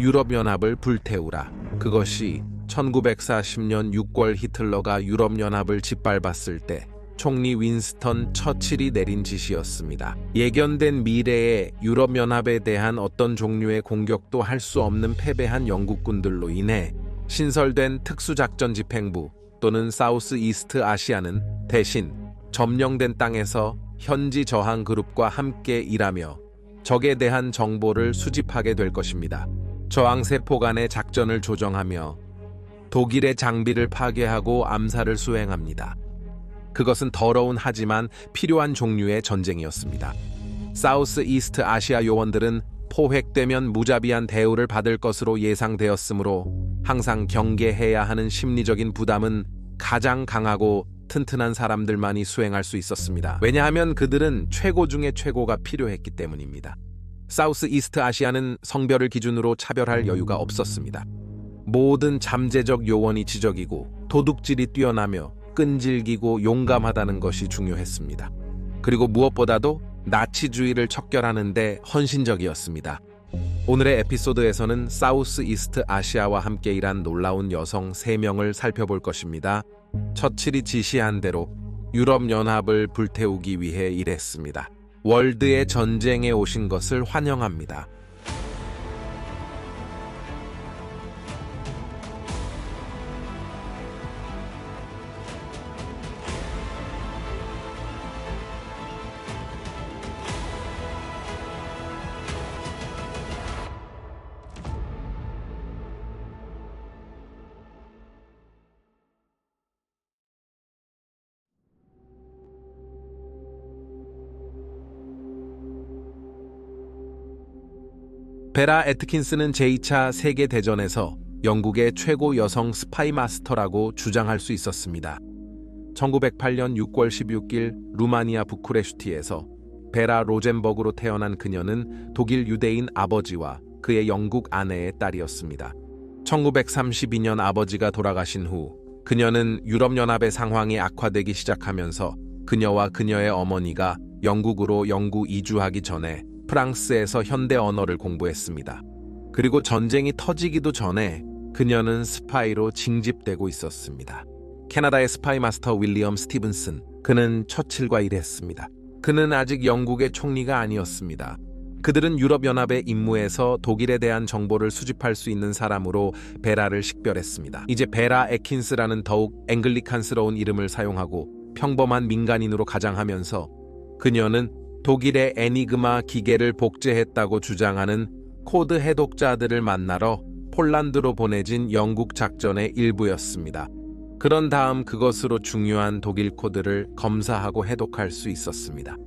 유럽연합을 불태우라. 그것이 1940년 6월 히틀러가 유럽연합을 짓밟았을 때 총리 윈스턴 처칠이 내린 지시였습니다. 예견된 미래에 유럽연합에 대한 어떤 종류의 공격도 할 수 없는 패배한 영국군들로 인해 신설된 특수작전 집행부 또는 사우스 이스트 아시아는 대신 점령된 땅에서 현지 저항 그룹과 함께 일하며 적에 대한 정보를 수집하게 될 것입니다. 저항세포 간의 작전을 조정하며 독일의 장비를 파괴하고 암살을 수행합니다. 그것은 더러운 하지만 필요한 종류의 전쟁이었습니다. 사우스 이스트 아시아 요원들은 포획되면 무자비한 대우를 받을 것으로 예상되었으므로 항상 경계해야 하는 심리적인 부담은 가장 강하고 튼튼한 사람들만이 수행할 수 있었습니다. 왜냐하면 그들은 최고 중에 최고가 필요했기 때문입니다. 사우스 이스트 아시아는 성별을 기준으로 차별할 여유가 없었습니다. 모든 잠재적 요원이 지적이고 도둑질이 뛰어나며 끈질기고 용감하다는 것이 중요했습니다. 그리고 무엇보다도 나치주의를 척결하는 데 헌신적이었습니다. 오늘의 에피소드에서는 사우스 이스트 아시아와 함께 일한 놀라운 여성 3명을 살펴볼 것입니다. 처칠이 지시한 대로 유럽연합을 불태우기 위해 일했습니다. 월드의 전쟁에 오신 것을 환영합니다. 베라 애트킨스는 제2차 세계대전에서 영국의 최고 여성 스파이 마스터라고 주장할 수 있었습니다. 1908년 6월 16일 루마니아 부쿠레슈티에서 베라 로젠버그로 태어난 그녀는 독일 유대인 아버지와 그의 영국 아내의 딸이었습니다. 1932년 아버지가 돌아가신 후 그녀는 유럽연합의 상황이 악화되기 시작하면서 그녀와 그녀의 어머니가 영국으로 영구 이주하기 전에 프랑스에서 현대 언어를 공부했습니다. 그리고 전쟁이 터지기도 전에 그녀는 스파이로 징집되고 있었습니다. 캐나다의 스파이 마스터 윌리엄 스티븐슨, 그는 처칠과 일했습니다. 그는 아직 영국의 총리가 아니었습니다. 그들은 유럽연합의 임무에서 독일에 대한 정보를 수집할 수 있는 사람으로 베라를 식별했습니다. 이제 베라 애킨스라는 더욱 앵글리칸스러운 이름을 사용하고 평범한 민간인으로 가장하면서 그녀는 독일의 애니그마 기계를 복제했다고 주장하는 코드 해독자들을 만나러 폴란드로 보내진 영국 작전의 일부였습니다. 그런 다음 그것으로 중요한 독일 코드를 검사하고 해독할 수 있었습니다.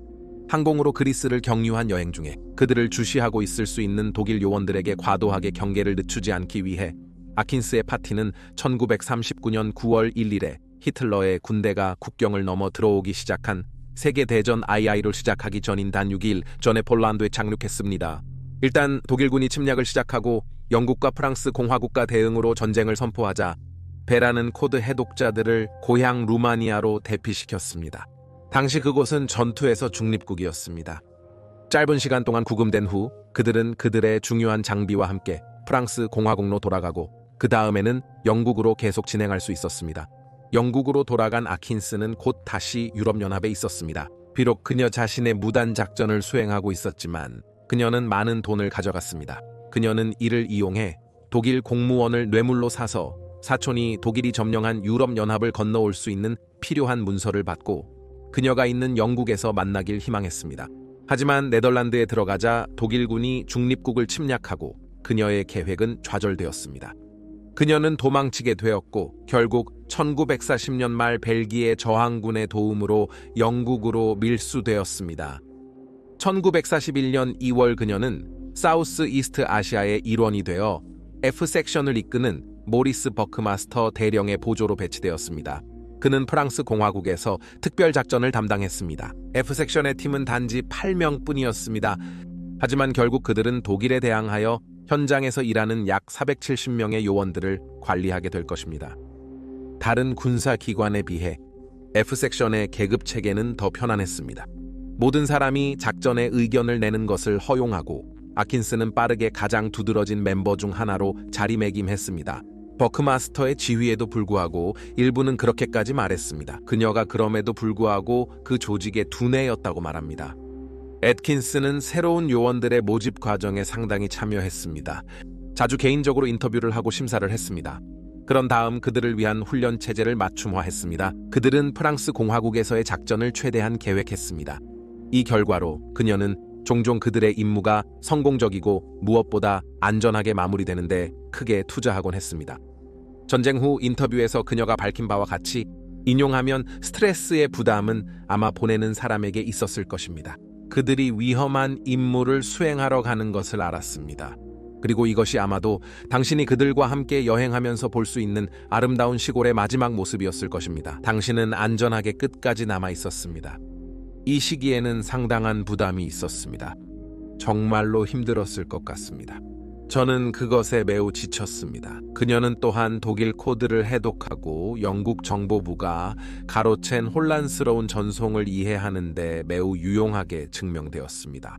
항공으로 그리스를 경유한 여행 중에 그들을 주시하고 있을 수 있는 독일 요원들에게 과도하게 경계를 늦추지 않기 위해 아킨스의 파티는 1939년 9월 1일에 히틀러의 군대가 국경을 넘어 들어오기 시작한 세계대전 II를 시작하기 전인 단 6일 전에 폴란드에 착륙했습니다. 일단 독일군이 침략을 시작하고 영국과 프랑스 공화국가 대응으로 전쟁을 선포하자 베라는 코드 해독자들을 고향 루마니아로 대피시켰습니다. 당시 그곳은 전투에서 중립국이었습니다. 짧은 시간 동안 구금된 후 그들은 그들의 중요한 장비와 함께 프랑스 공화국로 돌아가고 그 다음에는 영국으로 계속 진행할 수 있었습니다. 영국으로 돌아간 아킨스는 곧 다시 유럽연합에 있었습니다. 비록 그녀 자신의 무단 작전을 수행하고 있었지만 그녀는 많은 돈을 가져갔습니다. 그녀는 이를 이용해 독일 공무원을 뇌물로 사서 사촌이 독일이 점령한 유럽연합을 건너올 수 있는 필요한 문서를 받고 그녀가 있는 영국에서 만나길 희망했습니다. 하지만 네덜란드에 들어가자 독일군이 중립국을 침략하고 그녀의 계획은 좌절되었습니다. 그녀는 도망치게 되었고 결국 1940년 말 벨기에 저항군의 도움으로 영국으로 밀수되었습니다. 1941년 2월 그녀는 사우스 이스트 아시아의 일원이 되어 F섹션을 이끄는 모리스 버크마스터 대령의 보조로 배치되었습니다. 그는 프랑스 공화국에서 특별작전을 담당했습니다. F섹션의 팀은 단지 8명뿐이었습니다. 하지만 결국 그들은 독일에 대항하여 현장에서 일하는 약 470명의 요원들을 관리하게 될 것입니다. 다른 군사기관에 비해 F섹션의 계급체계는 더 편안했습니다. 모든 사람이 작전에 의견을 내는 것을 허용하고 아킨스는 빠르게 가장 두드러진 멤버 중 하나로 자리매김했습니다. 버크마스터의 지휘에도 불구하고 일부는 그렇게까지 말했습니다. 그녀가 그럼에도 불구하고 그 조직의 두뇌였다고 말합니다. 애트킨스는 새로운 요원들의 모집 과정에 상당히 참여했습니다. 자주 개인적으로 인터뷰를 하고 심사를 했습니다. 그런 다음 그들을 위한 훈련 체제를 맞춤화했습니다. 그들은 프랑스 공화국에서의 작전을 최대한 계획했습니다. 이 결과로 그녀는 종종 그들의 임무가 성공적이고 무엇보다 안전하게 마무리되는데 크게 투자하곤 했습니다. 전쟁 후 인터뷰에서 그녀가 밝힌 바와 같이 인용하면 스트레스의 부담은 아마 보내는 사람에게 있었을 것입니다. 그들이 위험한 임무를 수행하러 가는 것을 알았습니다. 그리고 이것이 아마도 당신이 그들과 함께 여행하면서 볼 수 있는 아름다운 시골의 마지막 모습이었을 것입니다. 당신은 안전하게 끝까지 남아 있었습니다. 이 시기에는 상당한 부담이 있었습니다. 정말로 힘들었을 것 같습니다. 저는 그것에 매우 지쳤습니다. 그녀는 또한 독일 코드를 해독하고 영국 정보부가 가로챈 혼란스러운 전송을 이해하는 데 매우 유용하게 증명되었습니다.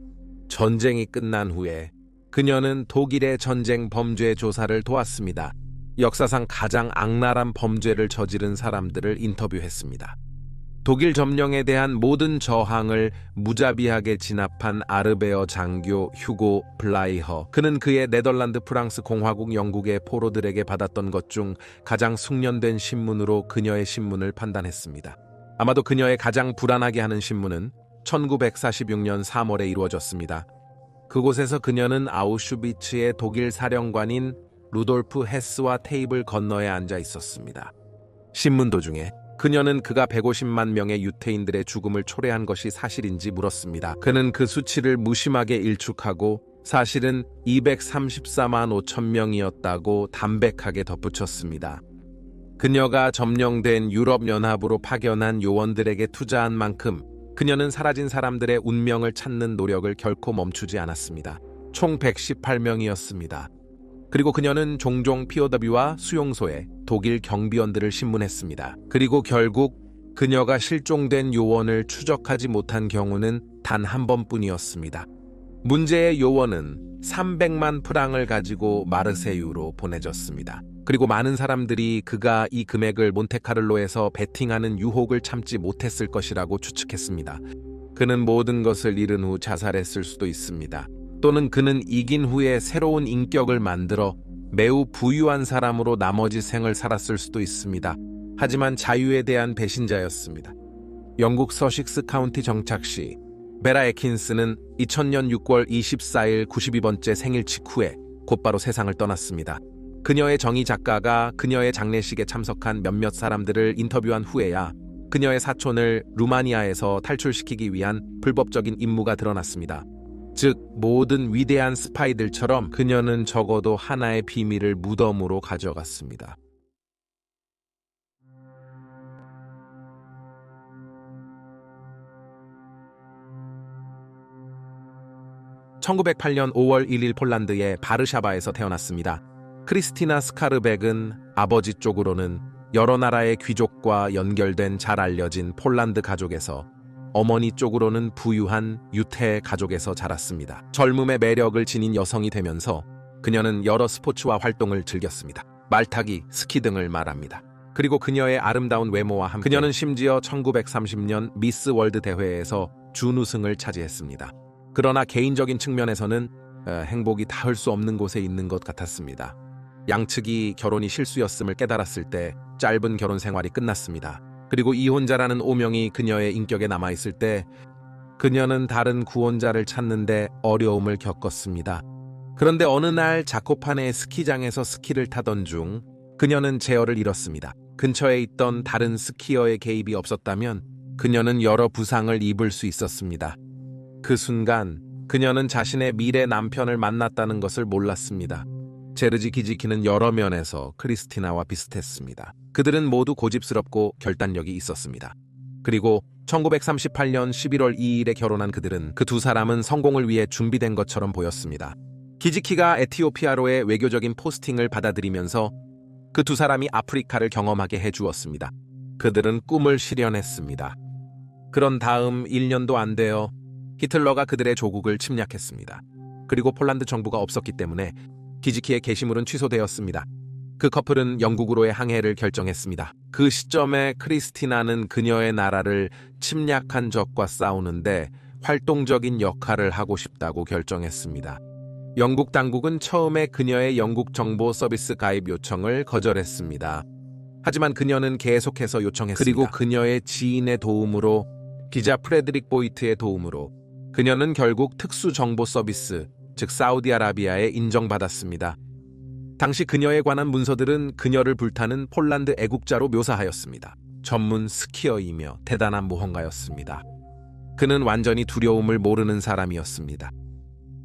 전쟁이 끝난 후에 그녀는 독일의 전쟁 범죄 조사를 도왔습니다. 역사상 가장 악랄한 범죄를 저지른 사람들을 인터뷰했습니다. 독일 점령에 대한 모든 저항을 무자비하게 진압한 아르베어 장교 휴고 블라이허. 그는 그의 네덜란드 프랑스 공화국 영국의 포로들에게 받았던 것 중 가장 숙련된 신문으로 그녀의 신문을 판단했습니다. 아마도 그녀의 가장 불안하게 하는 신문은 1946년 3월에 이루어졌습니다. 그곳에서 그녀는 아우슈비츠의 독일 사령관인 루돌프 헤스와 테이블 건너에 앉아 있었습니다. 신문 도중에 그녀는 그가 150만 명의 유태인들의 죽음을 초래한 것이 사실인지 물었습니다. 그는 그 수치를 무심하게 일축하고 사실은 234만 5천 명이었다고 담백하게 덧붙였습니다. 그녀가 점령된 유럽연합으로 파견한 요원들에게 투자한 만큼 그녀는 사라진 사람들의 운명을 찾는 노력을 결코 멈추지 않았습니다. 총 118명이었습니다. 그리고 그녀는 종종 POW와 수용소에 독일 경비원들을 신문했습니다. 그리고 결국 그녀가 실종된 요원을 추적하지 못한 경우는 단 한 번뿐이었습니다. 문제의 요원은 300만 프랑을 가지고 마르세유로 보내졌습니다. 그리고 많은 사람들이 그가 이 금액을 몬테카를로에서 베팅하는 유혹을 참지 못했을 것이라고 추측했습니다. 그는 모든 것을 잃은 후 자살했을 수도 있습니다. 또는 그는 이긴 후에 새로운 인격을 만들어 매우 부유한 사람으로 나머지 생을 살았을 수도 있습니다. 하지만 자유에 대한 배신자였습니다. 영국 서식스 카운티 정착 시 베라 애킨스는 2000년 6월 24일 92번째 생일 직후에 곧바로 세상을 떠났습니다. 그녀의 정의 작가가 그녀의 장례식에 참석한 몇몇 사람들을 인터뷰한 후에야 그녀의 사촌을 루마니아에서 탈출시키기 위한 불법적인 임무가 드러났습니다. 즉, 모든 위대한 스파이들처럼 그녀는 적어도 하나의 비밀을 무덤으로 가져갔습니다. (1908년 5월 1일) 폴란드의 바르샤바에서 태어났습니다. 크리스티나 스카르백은 아버지 쪽으로는 여러 나라의 귀족과 연결된 잘 알려진 폴란드 가족에서, 어머니 쪽으로는 부유한 유태 가족에서 자랐습니다. 젊음의 매력을 지닌 여성이 되면서 그녀는 여러 스포츠와 활동을 즐겼습니다. 말타기, 스키 등을 말합니다. 그리고 그녀의 아름다운 외모와 함께 그녀는 심지어 1930년 미스 월드 대회에서 준우승을 차지했습니다. 그러나 개인적인 측면에서는 행복이 닿을 수 없는 곳에 있는 것 같았습니다. 양측이 결혼이 실수였음을 깨달았을 때 짧은 결혼 생활이 끝났습니다. 그리고 이혼자라는 오명이 그녀의 인격에 남아있을 때 그녀는 다른 구원자를 찾는데 어려움을 겪었습니다. 그런데 어느 날 자코파네의 스키장에서 스키를 타던 중 그녀는 제어를 잃었습니다. 근처에 있던 다른 스키어의 개입이 없었다면 그녀는 여러 부상을 입을 수 있었습니다. 그 순간 그녀는 자신의 미래 남편을 만났다는 것을 몰랐습니다. 제르지 기지키는 여러 면에서 크리스티나와 비슷했습니다. 그들은 모두 고집스럽고 결단력이 있었습니다. 그리고 1938년 11월 2일에 결혼한 그들은 그 두 사람은 성공을 위해 준비된 것처럼 보였습니다. 기지키가 에티오피아로의 외교적인 포스팅을 받아들이면서 그 두 사람이 아프리카를 경험하게 해주었습니다. 그들은 꿈을 실현했습니다. 그런 다음 1년도 안 되어 히틀러가 그들의 조국을 침략했습니다. 그리고 폴란드 정부가 없었기 때문에 기지키의 게시물은 취소되었습니다. 그 커플은 영국으로의 항해를 결정했습니다. 그 시점에 크리스티나는 그녀의 나라를 침략한 적과 싸우는데 활동적인 역할을 하고 싶다고 결정했습니다. 영국 당국은 처음에 그녀의 영국 정보 서비스 가입 요청을 거절했습니다. 하지만 그녀는 계속해서 요청했습니다. 그리고 그녀의 지인의 도움으로, 기자 프레드릭 보이트의 도움으로 그녀는 결국 특수 정보 서비스, 즉 사우디아라비아에 인정받았습니다. 당시 그녀에 관한 문서들은 그녀를 불타는 폴란드 애국자로 묘사하였습니다. 전문 스키어이며 대단한 모험가였습니다. 그는 완전히 두려움을 모르는 사람이었습니다.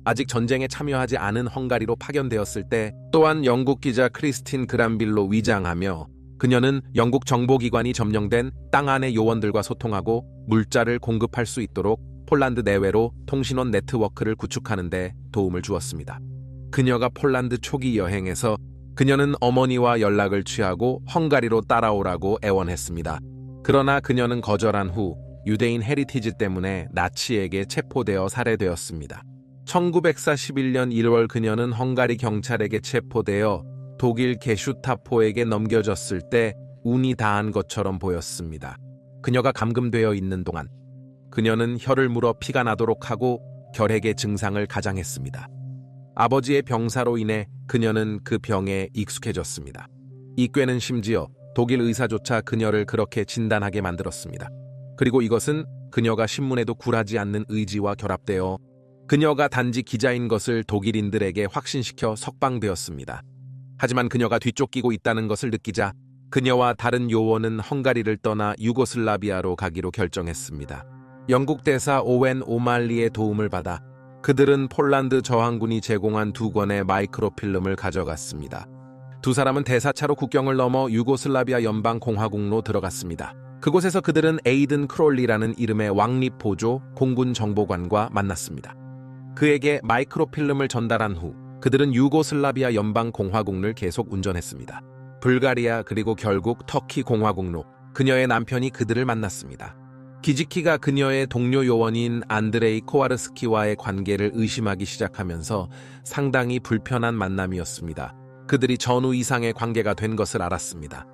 아직 전쟁에 참여하지 않은 헝가리로 파견되었을 때 또한 영국 기자 크리스틴 그란빌로 위장하며 그녀는 영국 정보기관이 점령된 땅 안의 요원들과 소통하고 물자를 공급할 수 있도록 폴란드 내외로 통신원 네트워크를 구축하는 데 도움을 주었습니다. 그녀가 폴란드 초기 여행에서 그녀는 어머니와 연락을 취하고 헝가리로 따라오라고 애원했습니다. 그러나 그녀는 거절한 후 유대인 헤리티지 때문에 나치에게 체포되어 살해되었습니다. 1941년 1월 그녀는 헝가리 경찰에게 체포되어 독일 게슈타포에게 넘겨졌을 때 운이 다한 것처럼 보였습니다. 그녀가 감금되어 있는 동안 그녀는 혀를 물어 피가 나도록 하고 결핵의 증상을 가장했습니다. 아버지의 병사로 인해 그녀는 그 병에 익숙해졌습니다. 이 꾀는 심지어 독일 의사조차 그녀를 그렇게 진단하게 만들었습니다. 그리고 이것은 그녀가 신문에도 굴하지 않는 의지와 결합되어 그녀가 단지 기자인 것을 독일인들에게 확신시켜 석방되었습니다. 하지만 그녀가 뒤쫓기고 있다는 것을 느끼자 그녀와 다른 요원은 헝가리를 떠나 유고슬라비아로 가기로 결정했습니다. 영국 대사 오웬 오말리의 도움을 받아 그들은 폴란드 저항군이 제공한 2권의 마이크로필름을 가져갔습니다. 두 사람은 대사차로 국경을 넘어 유고슬라비아 연방공화국로 들어갔습니다. 그곳에서 그들은 에이든 크롤리라는 이름의 왕립 보조 공군 정보관과 만났습니다. 그에게 마이크로필름을 전달한 후 그들은 유고슬라비아 연방공화국을 계속 운전했습니다. 불가리아 그리고 결국 터키 공화국로 그녀의 남편이 그들을 만났습니다. 기지키가 그녀의 동료 요원인 안드레이 코와르스키와의 관계를 의심하기 시작하면서 상당히 불편한 만남이었습니다. 그들이 전후 이상의 관계가 된 것을 알았습니다.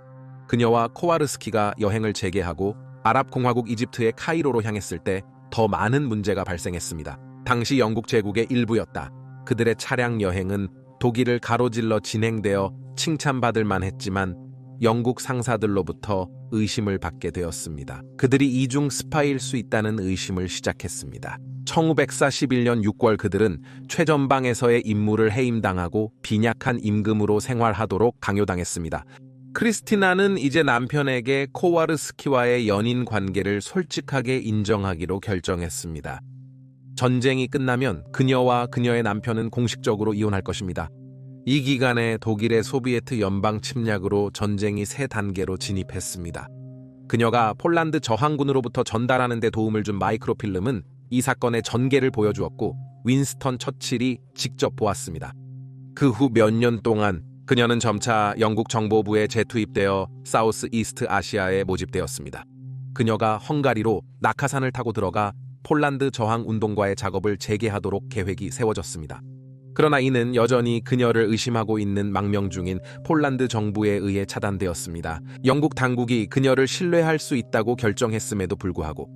그녀와 코와르스키가 여행을 재개하고 아랍공화국 이집트의 카이로로 향했을 때 더 많은 문제가 발생했습니다. 당시 영국 제국의 일부였다. 그들의 차량 여행은 독일을 가로질러 진행되어 칭찬받을 만했지만 영국 상사들로부터 의심을 받게 되었습니다. 그들이 이중 스파이일 수 있다는 의심을 시작했습니다. 1941년 6월 그들은 최전방에서의 임무를 해임당하고 빈약한 임금으로 생활하도록 강요당했습니다. 크리스티나는 이제 남편에게 코와르스키와의 연인 관계를 솔직하게 인정하기로 결정했습니다. 전쟁이 끝나면 그녀와 그녀의 남편은 공식적으로 이혼할 것입니다. 이 기간에 독일의 소비에트 연방 침략으로 전쟁이 새 단계로 진입했습니다. 그녀가 폴란드 저항군으로부터 전달하는 데 도움을 준 마이크로필름은 이 사건의 전개를 보여주었고 윈스턴 처칠이 직접 보았습니다. 그 후 몇 년 동안 그녀는 점차 영국 정보부에 재투입되어 사우스 이스트 아시아에 모집되었습니다. 그녀가 헝가리로 낙하산을 타고 들어가 폴란드 저항운동과의 작업을 재개하도록 계획이 세워졌습니다. 그러나 이는 여전히 그녀를 의심하고 있는 망명 중인 폴란드 정부에 의해 차단되었습니다. 영국 당국이 그녀를 신뢰할 수 있다고 결정했음에도 불구하고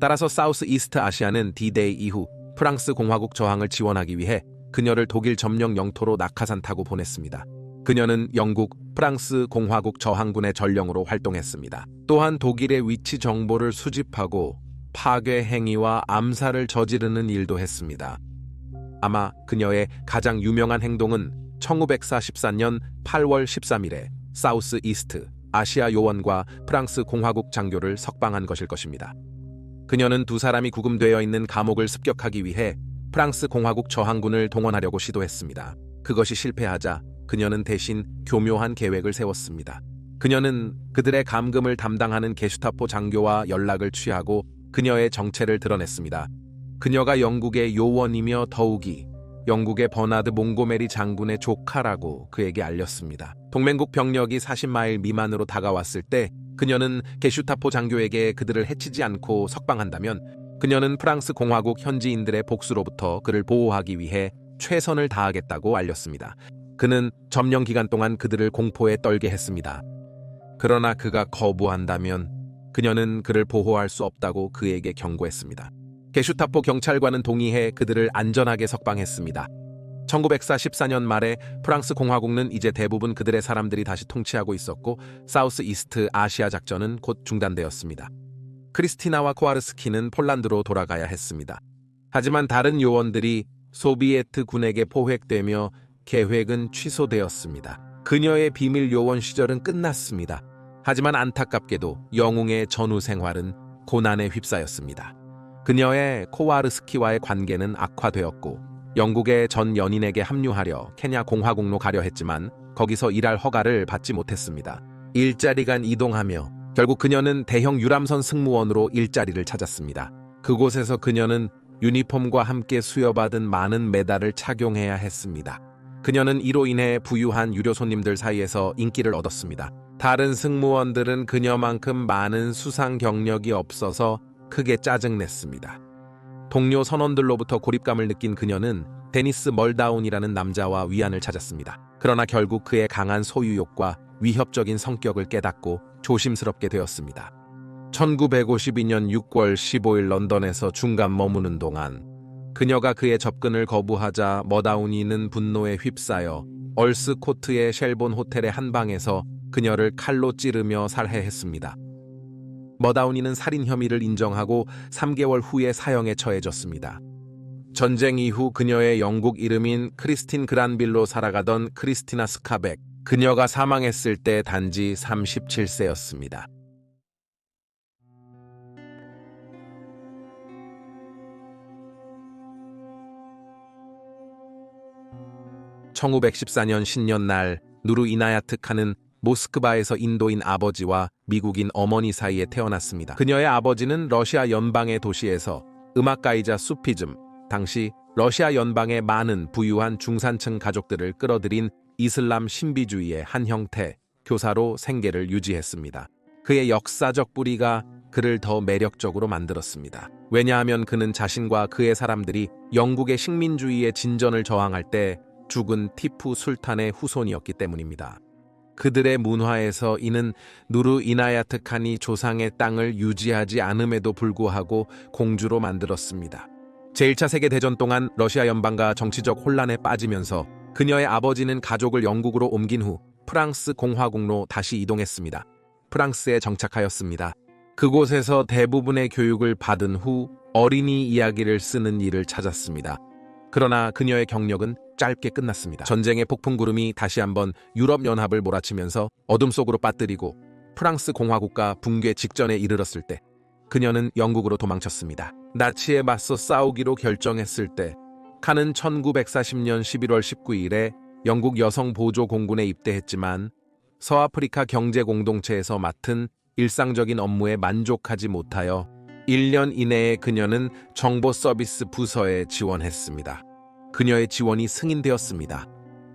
따라서 사우스 이스트 아시아는 D-Day 이후 프랑스 공화국 저항을 지원하기 위해 그녀를 독일 점령 영토로 낙하산 타고 보냈습니다. 그녀는 영국, 프랑스 공화국 저항군의 전령으로 활동했습니다. 또한 독일의 위치 정보를 수집하고 파괴 행위와 암살을 저지르는 일도 했습니다. 아마 그녀의 가장 유명한 행동은 1944년 8월 13일에 사우스 이스트 아시아 요원과 프랑스 공화국 장교를 석방한 것일 것입니다. 그녀는 두 사람이 구금되어 있는 감옥을 습격하기 위해 프랑스 공화국 저항군을 동원하려고 시도했습니다. 그것이 실패하자 그녀는 대신 교묘한 계획을 세웠습니다. 그녀는 그들의 감금을 담당하는 게슈타포 장교와 연락을 취하고 그녀의 정체를 드러냈습니다. 그녀가 영국의 요원이며 더욱이 영국의 버나드 몽고메리 장군의 조카라고 그에게 알렸습니다. 동맹국 병력이 40마일 미만으로 다가왔을 때 그녀는 게슈타포 장교에게 그들을 해치지 않고 석방한다면 그녀는 프랑스 공화국 현지인들의 복수로부터 그를 보호하기 위해 최선을 다하겠다고 알렸습니다. 그는 점령 기간 동안 그들을 공포에 떨게 했습니다. 그러나 그가 거부한다면 그녀는 그를 보호할 수 없다고 그에게 경고했습니다. 게슈타포 경찰관은 동의해 그들을 안전하게 석방했습니다. 1944년 말에 프랑스 공화국은 이제 대부분 그들의 사람들이 다시 통치하고 있었고 사우스 이스트 아시아 작전은 곧 중단되었습니다. 크리스티나와 코와르스키는 폴란드로 돌아가야 했습니다. 하지만 다른 요원들이 소비에트 군에게 포획되며 계획은 취소되었습니다. 그녀의 비밀 요원 시절은 끝났습니다. 하지만 안타깝게도 영웅의 전후 생활은 고난에 휩싸였습니다. 그녀의 코와르스키와의 관계는 악화되었고 영국의 전 연인에게 합류하려 케냐 공화국로 가려 했지만 거기서 일할 허가를 받지 못했습니다. 일자리간 이동하며 결국 그녀는 대형 유람선 승무원으로 일자리를 찾았습니다. 그곳에서 그녀는 유니폼과 함께 수여받은 많은 메달을 착용해야 했습니다. 그녀는 이로 인해 부유한 유료 손님들 사이에서 인기를 얻었습니다. 다른 승무원들은 그녀만큼 많은 수상 경력이 없어서 크게 짜증냈습니다. 동료 선원들로부터 고립감을 느낀 그녀는 데니스 멀다운이라는 남자와 위안을 찾았습니다. 그러나 결국 그의 강한 소유욕과 위협적인 성격을 깨닫고 조심스럽게 되었습니다. 1952년 6월 15일 런던에서 중간 머무는 동안 그녀가 그의 접근을 거부하자 머다우니는 분노에 휩싸여 얼스코트의 셸본 호텔의 한 방에서 그녀를 칼로 찌르며 살해했습니다. 머다우니는 살인 혐의를 인정하고 3개월 후에 사형에 처해졌습니다. 전쟁 이후 그녀의 영국 이름인 크리스틴 그란빌로 살아가던 크리스티나 스카벡, 그녀가 사망했을 때 단지 37세였습니다. (1914년) 신년날 누르 이나야트 칸은 모스크바에서 인도인 아버지와 미국인 어머니 사이에 태어났습니다. 그녀의 아버지는 러시아 연방의 도시에서 음악가이자 수피즘, 당시 러시아 연방의 많은 부유한 중산층 가족들을 끌어들인 이슬람 신비주의의 한 형태, 교사로 생계를 유지했습니다. 그의 역사적 뿌리가 그를 더 매력적으로 만들었습니다. 왜냐하면 그는 자신과 그의 사람들이 영국의 식민주의의 진전을 저항할 때 죽은 티푸 술탄의 후손이었기 때문입니다. 그들의 문화에서 이는 누르 이나야트 칸이 조상의 땅을 유지하지 않음에도 불구하고 공주로 만들었습니다. 제1차 세계대전 동안 러시아 연방과 정치적 혼란에 빠지면서 그녀의 아버지는 가족을 영국으로 옮긴 후 프랑스 공화국로 다시 이동했습니다. 프랑스에 정착하였습니다. 그곳에서 대부분의 교육을 받은 후 어린이 이야기를 쓰는 일을 찾았습니다. 그러나 그녀의 경력은 짧게 끝났습니다. 전쟁의 폭풍구름이 다시 한번 유럽연합을 몰아치면서 어둠 속으로 빠뜨리고 프랑스 공화국가 붕괴 직전에 이르렀을 때 그녀는 영국으로 도망쳤습니다. 나치에 맞서 싸우기로 결정했을 때 칸은 1940년 11월 19일에 영국 여성보조공군에 입대했지만 서아프리카 경제공동체에서 맡은 일상적인 업무에 만족하지 못하여 1년 이내에 그녀는 정보서비스 부서에 지원했습니다. 그녀의 지원이 승인되었습니다.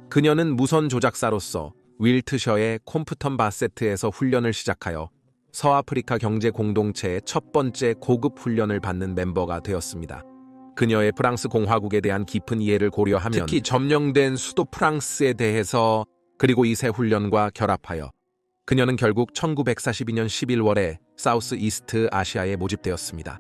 그녀는 무선 조작사로서 윌트셔의 콤프턴 바세트에서 훈련을 시작하여 서아프리카 경제공동체의 첫 번째 고급 훈련을 받는 멤버가 되었습니다. 그녀의 프랑스 공화국에 대한 깊은 이해를 고려하면 특히 점령된 수도 프랑스에 대해서 그리고 이 새 훈련과 결합하여 그녀는 결국 1942년 11월에 사우스 이스트 아시아에 모집되었습니다.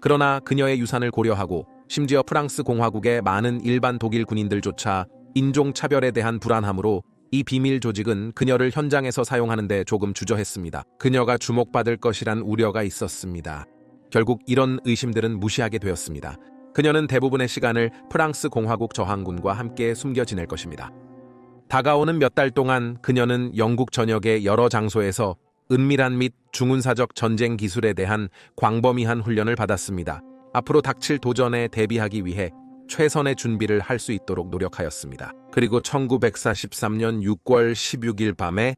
그러나 그녀의 유산을 고려하고 심지어 프랑스 공화국의 많은 일반 독일 군인들조차 인종차별에 대한 불안함으로 이 비밀 조직은 그녀를 현장에서 사용하는 데 조금 주저했습니다. 그녀가 주목받을 것이란 우려가 있었습니다. 결국 이런 의심들은 무시하게 되었습니다. 그녀는 대부분의 시간을 프랑스 공화국 저항군과 함께 숨겨 지낼 것입니다. 다가오는 몇 달 동안 그녀는 영국 전역의 여러 장소에서 은밀한 및 중훈사적 전쟁 기술에 대한 광범위한 훈련을 받았습니다. 앞으로 닥칠 도전에 대비하기 위해 최선의 준비를 할 수 있도록 노력하였습니다. 그리고 1943년 6월 16일 밤에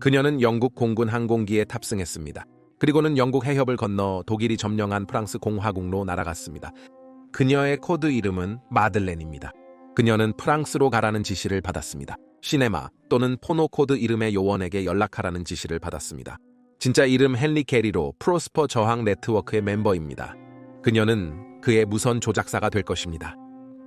그녀는 영국 공군 항공기에 탑승했습니다. 그리고는 영국 해협을 건너 독일이 점령한 프랑스 공화국로 날아갔습니다. 그녀의 코드 이름은 마들렌입니다. 그녀는 프랑스로 가라는 지시를 받았습니다. 시네마 또는 포노 코드 이름의 요원에게 연락하라는 지시를 받았습니다. 진짜 이름 헨리 게리로 프로스퍼 저항 네트워크의 멤버입니다. 그녀는 그의 무선 조작사가 될 것입니다.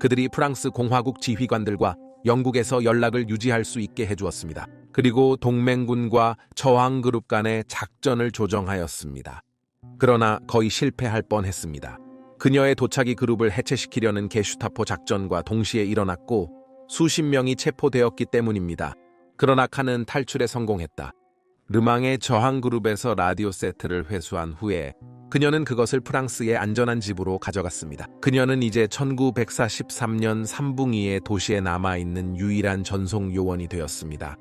그들이 프랑스 공화국 지휘관들과 영국에서 연락을 유지할 수 있게 해주었습니다. 그리고 동맹군과 저항그룹 간의 작전을 조정하였습니다. 그러나 거의 실패할 뻔했습니다. 그녀의 도착이 그룹을 해체시키려는 게슈타포 작전과 동시에 일어났고 수십 명이 체포되었기 때문입니다. 그러나 칸은 탈출에 성공했다. 르망의 저항그룹에서 라디오 세트를 회수한 후에 그녀는 그것을 프랑스의 안전한 집으로 가져갔습니다. 그녀는 이제 1943년 삼붕이의 도시에 남아있는 유일한 전송 요원이 되었습니다.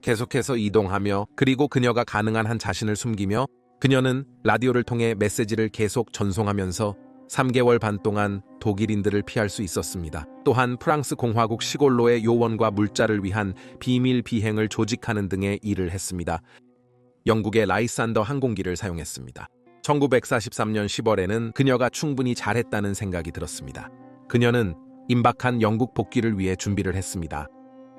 계속해서 이동하며 그리고 그녀가 가능한 한 자신을 숨기며 그녀는 라디오를 통해 메시지를 계속 전송하면서 3개월 반 동안 독일인들을 피할 수 있었습니다. 또한 프랑스 공화국 시골로의 요원과 물자를 위한 비밀 비행을 조직하는 등의 일을 했습니다. 영국의 라이산더 항공기를 사용했습니다. 1943년 10월에는 그녀가 충분히 잘했다는 생각이 들었습니다. 그녀는 임박한 영국 복귀를 위해 준비를 했습니다.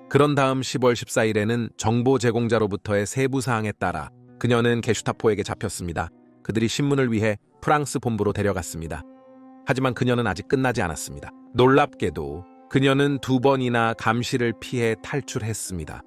그런 다음 10월 14일에는 정보 제공자로부터의 세부 사항에 따라 그녀는 게슈타포에게 잡혔습니다. 그들이 신문을 위해 프랑스 본부로 데려갔습니다. 하지만 그녀는 아직 끝나지 않았습니다. 놀랍게도 그녀는 2번이나 감시를 피해 탈출했습니다.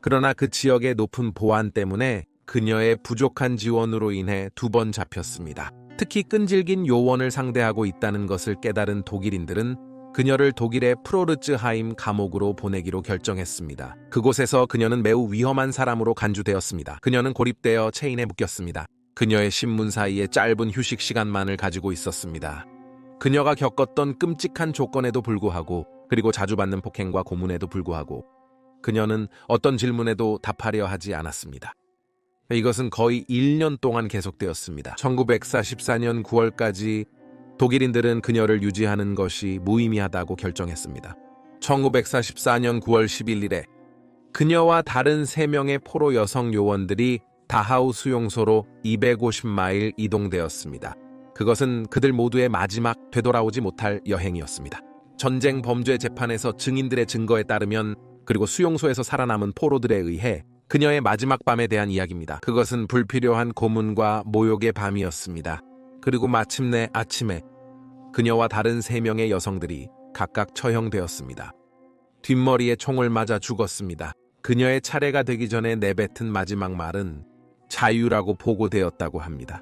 그러나 그 지역의 높은 보안 때문에 그녀의 부족한 지원으로 인해 2번 잡혔습니다. 특히 끈질긴 요원을 상대하고 있다는 것을 깨달은 독일인들은 그녀를 독일의 프로르츠하임 감옥으로 보내기로 결정했습니다. 그곳에서 그녀는 매우 위험한 사람으로 간주되었습니다. 그녀는 고립되어 체인에 묶였습니다. 그녀의 신문 사이에 짧은 휴식 시간만을 가지고 있었습니다. 그녀가 겪었던 끔찍한 조건에도 불구하고 그리고 자주 받는 폭행과 고문에도 불구하고 그녀는 어떤 질문에도 답하려 하지 않았습니다. 이것은 거의 1년 동안 계속되었습니다. 1944년 9월까지 독일인들은 그녀를 유지하는 것이 무의미하다고 결정했습니다. 1944년 9월 11일에 그녀와 다른 3명의 포로 여성 요원들이 다하우 수용소로 250마일 이동되었습니다. 그것은 그들 모두의 마지막 되돌아오지 못할 여행이었습니다. 전쟁 범죄 재판에서 증인들의 증거에 따르면 그리고 수용소에서 살아남은 포로들에 의해 그녀의 마지막 밤에 대한 이야기입니다. 그것은 불필요한 고문과 모욕의 밤이었습니다. 그리고 마침내 아침에 그녀와 다른 3명의 여성들이 각각 처형되었습니다. 뒷머리에 총을 맞아 죽었습니다. 그녀의 차례가 되기 전에 내뱉은 마지막 말은 자유라고 보고되었다고 합니다.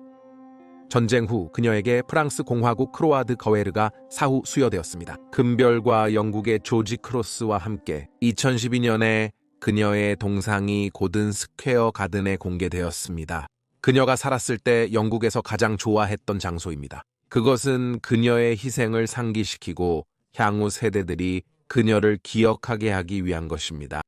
전쟁 후 그녀에게 프랑스 공화국 크로아드 거웨르가 사후 수여되었습니다. 금별과 영국의 조지 크로스와 함께 2012년에 그녀의 동상이 고든 스퀘어 가든에 공개되었습니다. 그녀가 살았을 때 영국에서 가장 좋아했던 장소입니다. 그것은 그녀의 희생을 상기시키고 향후 세대들이 그녀를 기억하게 하기 위한 것입니다.